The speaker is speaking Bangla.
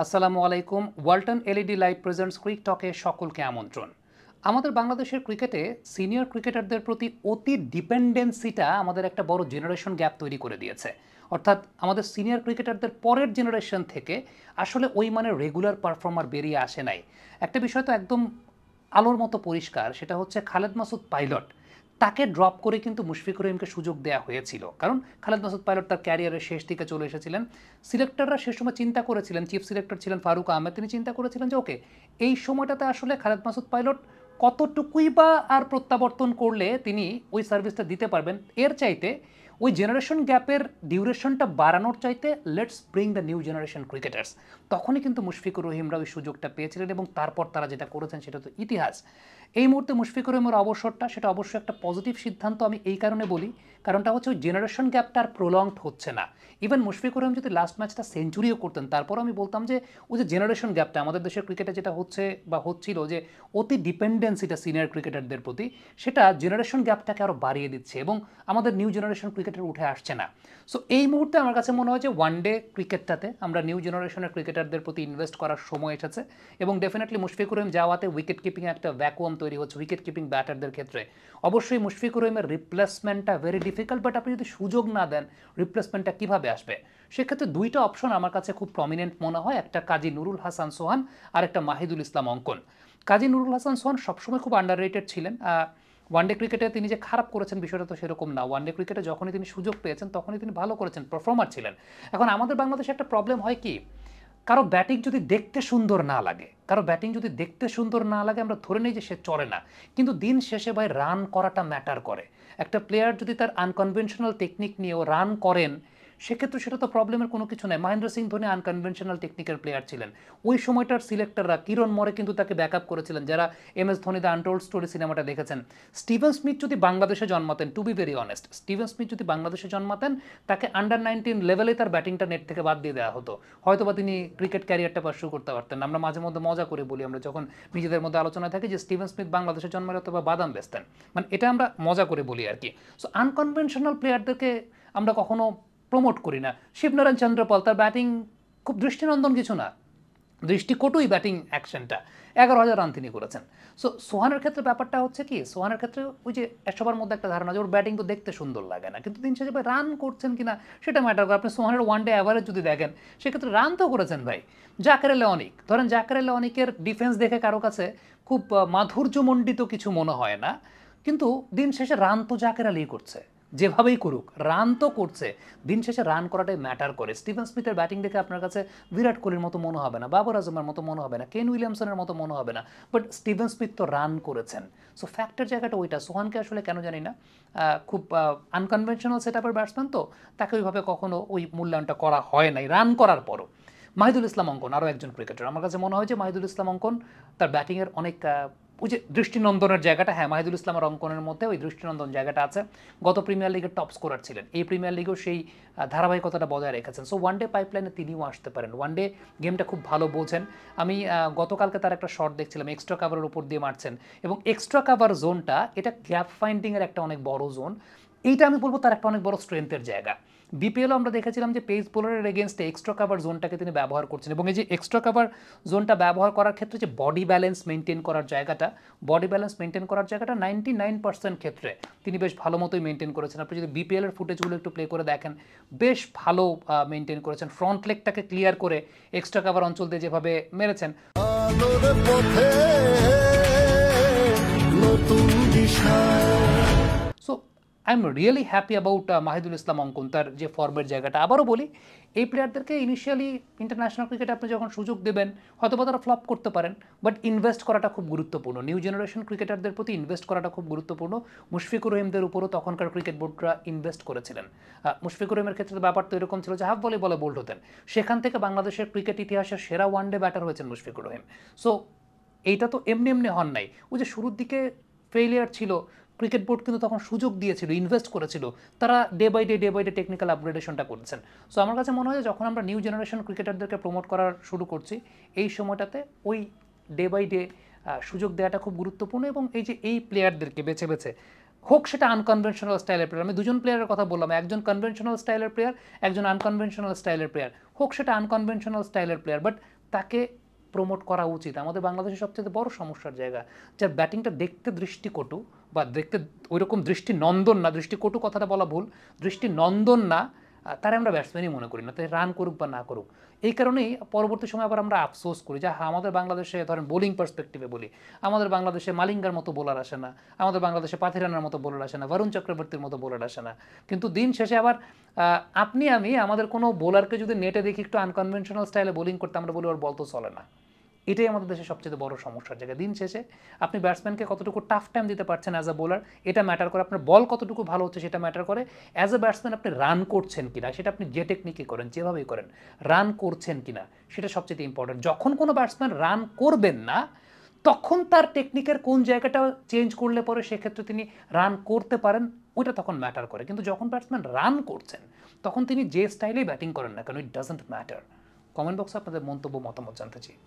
আসসালামু আলাইকুম। ওয়ালটন এলইডি লাইভ প্রেজেন্টস ক্রিক টকে সকলকে আমন্ত্রণ। আমাদের বাংলাদেশের ক্রিকেটে সিনিয়র ক্রিকেটারদের প্রতি অতি ডিপেন্ডেন্সিটা আমাদের একটা বড় জেনারেশন গ্যাপ তৈরি করে দিয়েছে। অর্থাৎ আমাদের সিনিয়র ক্রিকেটারদের পরের জেনারেশন থেকে আসলে ওই মানের রেগুলার পারফর্মার বেরিয়ে আসে নাই। একটা বিষয় তো একদম আলোর মতো পরিষ্কার, সেটা হচ্ছে খালেদ মাসুদ পাইলট। তাকে ড্রপ করে কিন্তু মুশফিকুর রহিমকে সুযোগ দেওয়া হয়েছিল, কারণ খালেদ মাসুদ পাইলট তার ক্যারিয়ারের শেষ দিকে চলে এসেছিলেন। সিলেক্টররা সে সময় চিন্তা করেছিলেন, চিফ সিলেক্টর ছিলেন ফারুক আহমেদ, তিনি চিন্তা করেছিলেন যে ওকে, এই সময়টাতে আসলে খালেদ মাসুদ পাইলট কতটুকুই বা আর প্রত্যাবর্তন করলে তিনি ওই সার্ভিসটা দিতে পারবেন। এর চাইতে ওই জেনারেশন গ্যাপের ডিউরেশনটা বাড়ানোর চাইতে let's bring the new generation cricketers. তখনই কিন্তু মুশফিকুর রহিমরা ওই সুযোগটা পেয়েছিলেন এবং তারপর তারা যেটা করেছেন সেটা তো ইতিহাস। এই মুহূর্তে মুশফিকুর রহিমের অবসরটা, সেটা অবশ্যই একটা পজিটিভ সিদ্ধান্ত। আমি এই কারণে বলি, কারণটা হচ্ছে ওই জেনারেশন গ্যাপটা আর প্রলংড হচ্ছে না। ইভেন মুশফিকুর রহিম যদি লাস্ট ম্যাচটা সেঞ্চুরিও করতেন, তারপর আমি বলতাম যে ওই যে জেনারেশন গ্যাপটা আমাদের দেশের ক্রিকেটে যেটা হচ্ছে বা হচ্ছিল, যে অতি ডিপেন্ডেন্সিটা সিনিয়র ক্রিকেটারদের প্রতি, সেটা জেনারেশন গ্যাপটাকে আরও বাড়িয়ে দিচ্ছে এবং আমাদের নিউ জেনারেশন ক্রিকেটার উঠে আসছে না। সো এই মুহূর্তে আমার কাছে মনে হয় যে ওয়ানডে ক্রিকেটটাতে আমরা নিউ জেনারেশনের ক্রিকেটারদের প্রতি ইনভেস্ট করার সময় এসেছে এবং ডেফিনেটলি মুশফিকুর রহিম যাওয়াতে উইকেট কিপিংয়ে একটা ভ্যাকুয়াম তৈরি হচ্ছে উইকেট কিপিং ব্যাটারদের ক্ষেত্রে। অবশ্যই মুশফিকুর রহিমের রিপ্লেসমেন্টটা ভেরি ডিফিকাল্ট, বাট আপনি যদি সুযোগ না দেন রিপ্লেসমেন্টটা কীভাবে আসবে? সেক্ষেত্রে দুইটা অপশন আমার কাছে খুব প্রমিনেন্ট মনে হয়, একটা কাজী নুরুল হাসান সোহান আর একটা মাহিদুল ইসলাম অঙ্কন। কাজী নুরুল হাসান সোহান সবসময় খুব আন্ডাররেটেড ছিলেন। ওয়ানডে ক্রিকেটে তিনি যে খারাপ করেছেন বিষয়টা তো সেরকম না। ওয়ানডে ক্রিকেটে যখনই তিনি সুযোগ পেয়েছেন তখনই তিনি ভালো করেছেন, পারফর্মার ছিলেন। এখন আমাদের বাংলাদেশে একটা প্রবলেম হয় কি, কারো ব্যাটিং যদি দেখতে সুন্দর না লাগে, আমরা ধরে নিই যে সে চলে না, কিন্তু দিন শেষে ভাই রান করাটা ম্যাটার করে। একটা প্লেয়ার যদি তার আনকনভেনশনাল টেকনিক নিয়েও রান করেন, সেক্ষেত্রে সেটা তো প্রবলেমের কোনো কিছু নেই। মহেন্দ্র সিং ধোনি আনকনভেনশনাল টেকনিকের প্লেয়ার ছিলেন। ওই সময়টার সিলেক্টররা কিরণ মরে কিন্তু তাকে ব্যাকআপ করেছিলেন, যারা MS Dhoni the untold story সিনেমাটা দেখেছেন। স্টিভেন স্মিথ যদি বাংলাদেশে জন্মাতেন, to be very honest, Steven Smith যদি বাংলাদেশে জন্মাতেন, তাকে আন্ডার-19 লেভেলে তার ব্যাটিংটা নেট থেকে বাদ দিয়ে দেওয়া হতো, হয়তোবা তিনি ক্রিকেট ক্যারিয়ারটা পার্সু করতে পারতেন। আমরা মাঝে মধ্যে মজা করে বলি, আমরা যখন নিজেদের মধ্যে আলোচনা থাকে, যে স্টিভেন স্মিথ বাংলাদেশে জন্মালে হয়তো বা বাদাম বেচতেন, মানে এটা আমরা মজা করে বলি আর কি। সো আনকনভেনশনাল প্লেয়ারদেরকে আমরা কখনো প্রমোট করি না। শিবনারায়ণ চন্দ্রপাল, তার ব্যাটিং খুব দৃষ্টিনন্দন কিছু না, দৃষ্টিকটুই ব্যাটিং অ্যাকশনটা, 11,000 রান তিনি করেছেন। সো সোহানের ক্ষেত্রে ব্যাপারটা হচ্ছে কি, সোহানের ক্ষেত্রে ওই যে সবার মধ্যে একটা ধারণা যে ওর ব্যাটিং তো দেখতে সুন্দর লাগে না, কিন্তু দিন শেষে ভাই রান করছেন কিনা সেটা ম্যাটার করে। আপনি সোহানের ওয়ানডে অ্যাভারেজ যদি দেখেন, সেক্ষেত্রে রান তো করেছেন ভাই। জাকের আলী অনিক, ধরেন জাকের আলী অনিকের ডিফেন্স দেখে কারো কাছে খুব মাধুর্যমণ্ডিত কিছু মনে হয় না, কিন্তু দিন শেষে রান তো জাকের আলী করছে, যেভাবেই করুক রান তো করছে। দিন শেষে রান করাটাই ম্যাটার করে। স্টিভেন স্মিথের ব্যাটিং দেখে আপনার কাছে বিরাট কোহলির মতো মনে হবে না, বাবর আজমের মতো মনে হবে না, কেন উইলিয়ামসনের মতো মনে হবে না, বাট স্টিভেন স্মিথ তো রান করেছেন। সো ফ্যাক্টের জায়গাটা ওইটা। সোহানকে আসলে কেন জানি না, খুব আনকনভেনশনাল সেট আপের ব্যাটসম্যান, তো তাকে ওইভাবে কখনো ওই মূল্যায়নটা করা হয় নাই রান করার পরও। মাহিদুল ইসলাম অঙ্কন আরও একজন ক্রিকেটার, আমার কাছে মনে হয় যে মাহিদুল ইসলাম অঙ্কন তার ব্যাটিংয়ের অনেক ওই যে দৃষ্টিনন্দনের জায়গাটা, হ্যাঁ মাহিদুল ইসলামের অঙ্কনের মধ্যে ওই দৃষ্টিনন্দন জায়গাটা আছে। গত প্রিমিয়ার লিগের টপ স্কোরার ছিলেন, এই প্রিমিয়ার লিগেও সেই ধারাবাহিকতাটা বজায় রেখেছেন। সো ওয়ানডে পাইপলাইনে তিনিও আসতে পারেন, ওয়ানডে গেমটা খুব ভালো বোঝেন। আমি গতকালকে তার একটা শট দেখছিলাম, এক্সট্রা কাভারের উপর দিয়ে মারছেন, এবং এক্সট্রা কাভার জোনটা এটা গ্যাপ ফাইন্ডিংয়ের একটা অনেক বড় জোন। এইটা আমি বলবো তার একটা অনেক বড় স্ট্রেংথের জায়গা। বিপিএলও আমরা দেখেছিলাম যে পেস বোলারের এগেনস্টে এক্সট্রা কাভার জোনটাকে তিনি ব্যবহার করছেন, এবং এই যে এক্সট্রা কাভার জোনটা ব্যবহার করার ক্ষেত্রে যে বডি ব্যালেন্স মেনটেন করার জায়গাটা, 99% ক্ষেত্রে তিনি বেশ ভালো মতোই মেনটেন করেছেন। আপনি যদি বিপিএলের ফুটেজগুলো একটু প্লে করে দেখেন, বেশ ভালো মেনটেন করেছেন। ফ্রন্ট লেগটাকে ক্লিয়ার করে এক্সট্রা কাভার অঞ্চল দিয়ে যেভাবে মেরেছেন, so I am really happy about Mahidul Islam Ankon, তার যে ফর্মের জায়গাটা। আবারও বলি, এই প্লেয়ারদেরকে ইনিশিয়ালি ইন্টারন্যাশনাল ক্রিকেটে আপনি যখন সুযোগ দেবেন, হয়তো বা তারা ফ্লপ করতে পারেন, বাট ইনভেস্ট করাটা খুব গুরুত্বপূর্ণ। নিউ জেনারেশন ক্রিকেটারদের প্রতি ইনভেস্ট করাটা খুব গুরুত্বপূর্ণ। মুশফিকুর রহিমদের উপরও তখনকার ক্রিকেট বোর্ডরা ইনভেস্ট করেছিলেন। মুশফিকুর রহিমের ক্ষেত্রে ব্যাপার তো এরকম ছিল যে হাফ বলে বোল্ড হতেন, সেখান থেকে বাংলাদেশের ক্রিকেট ইতিহাসের সেরা ওয়ানডে ব্যাটার হয়েছেন মুশফিকুর রহিম। সো এইটা তো এমনি এমনি হন নাই। ওই যে শুরুর দিকে ফেইলিয়ার ছিল, ক্রিকেট বোর্ড কিন্তু তখন সুযোগ দিয়েছিল, ইনভেস্ট করেছিল, তারা ডে বাই ডে টেকনিক্যাল আপগ্রেডেশনটা করেছেন। সো আমার কাছে মনে হয় যখন আমরা নিউ জেনারেশন ক্রিকেটারদেরকে প্রমোট করার শুরু করছি, এই সময়টাতে ওই ডে বাই ডে সুযোগ দেওয়াটা খুব গুরুত্বপূর্ণ। এবং এই যে এই প্লেয়ারদেরকে বেছে বেছে, হোক সেটা আনকনভেনশনাল স্টাইলের প্লেয়ার, আমি দুজন প্লেয়ারের কথা বললাম, একজন কনভেনশনাল স্টাইলের প্লেয়ার, একজন আনকনভেনশনাল স্টাইলের প্লেয়ার, হোক সেটা আনকনভেনশনাল স্টাইলের প্লেয়ার, বাট তাকে প্রমোট করা উচিত। আমাদের বাংলাদেশের সবচেয়ে বড় সমস্যার জায়গা, যার ব্যাটিংটা দেখতে দৃষ্টিকটু বা দেখতে ওইরকম দৃষ্টিনন্দন না, দৃষ্টিকটু কথাটা বলা ভুল, দৃষ্টিনন্দন না, তারা আমরা ব্যাটসম্যানই মনে করি না, তাই রান করুক বা না করুক। এই কারণেই পরবর্তী সময় আবার আমরা আফসোস করি যে হ্যাঁ, আমাদের বাংলাদেশে ধরেন বোলিং পার্সপেক্টিভে বলি, আমাদের বাংলাদেশে মালিঙ্গার মতো বোলার আসে না, আমাদের বাংলাদেশে পাথিরানার মতো বোলার আসে না, বরুণ চক্রবর্তীর মতো বোলার আসে না। কিন্তু দিন শেষে আবার আপনি আমি আমাদের কোনো বোলারকে যদি নেটে দেখি একটু আনকনভেনশনাল স্টাইলে বোলিং করতে, আমরা বলি ওর বল তো চলে না। এটাই আমাদের দেশের সবচেয়ে বড় সমস্যার জায়গা। দিন শেষে আপনি ব্যাটসম্যানকে কতটুকু টাফ টাইম দিতে পারছেন অ্যাজ আ বোলার, এটা ম্যাটার করে। আপনার বল কতটুকু ভালো হচ্ছে সেটা ম্যাটার করে। অ্যাজ এ ব্যাটসম্যান আপনি রান করছেন কিনা, সেটা আপনি যে টেকনিকে করেন, যেভাবেই করেন, রান করছেন কিনা সেটা সবচেয়ে ইম্পর্টেন্ট। যখন কোনো ব্যাটসম্যান রান করবেন না, তখন তার টেকনিকের কোন জায়গাটা চেঞ্জ করলে পরে সেক্ষেত্রে তিনি রান করতে পারেন, ওইটা তখন ম্যাটার করে। কিন্তু যখন ব্যাটসম্যান রান করছেন, তখন তিনি যে স্টাইলেই ব্যাটিং করেন না কেন, ইট ডাজন্ট ম্যাটার। কমেন্ট বক্সে আপনাদের মন্তব্য, মতামত জানতে চাই।